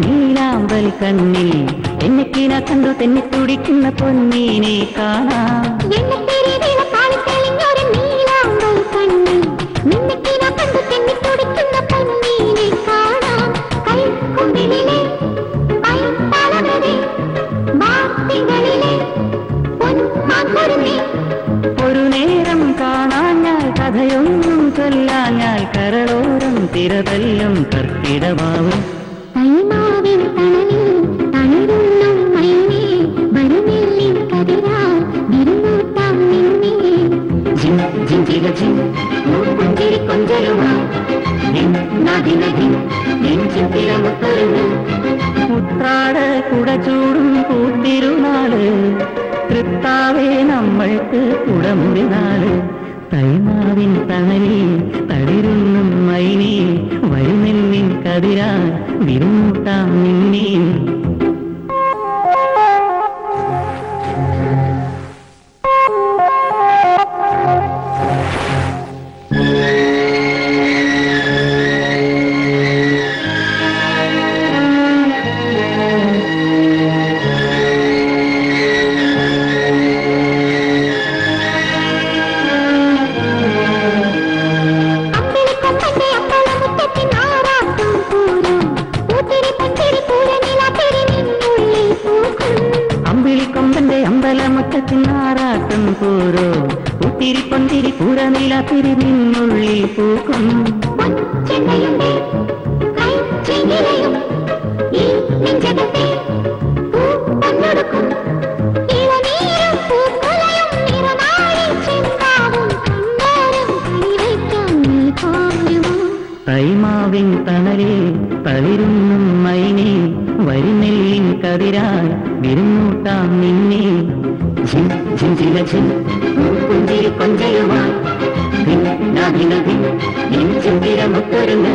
നീലാമ്പൽ കണ്ണിൽ എന്നെക്കിന കണ്ടു തന്നെ തുടിക്കുന്ന പൊന്നീനെ കാണാം. ഒരു നേരം കാണാഞ്ഞാൽ കഥയൊന്നും ചൊല്ലാഞ്ഞാൽ കരളോരം തിരതല്ലും കർക്കിടമാവും. ഉത്രാട കുടചൂടും കൂട്ടിരുന്നാള് തൃത്താവേ നമ്മൾക്ക് കുടമുറിനാള്. തൈമാവിൻ തണലിൽ തളിരുന്നും മൈനേ വരുമെന്നിൻ കതിരാ വിരുന്നൂട്ടാം നിന്നേ. അമ്പിളിക്കൊമ്പന്റെ അമ്പലമുറ്റത്തിനാറാട്ടും പോരോ ഉത്തിരി പൊന്തിരി പൂരനില തിരിനുള്ളിൽ പൂക്കും. തൈമാവിൻ തണലിൽ തളിരുന്നും മൈനേ വരുന്നെല്ലിൻ കതിരാൽ വിരുന്നൂട്ടാം നിന്നെ. പുഞ്ചിരി കൊഞ്ചലുമായി നെഞ്ചിരമുത്തൊരുങ്ങ്.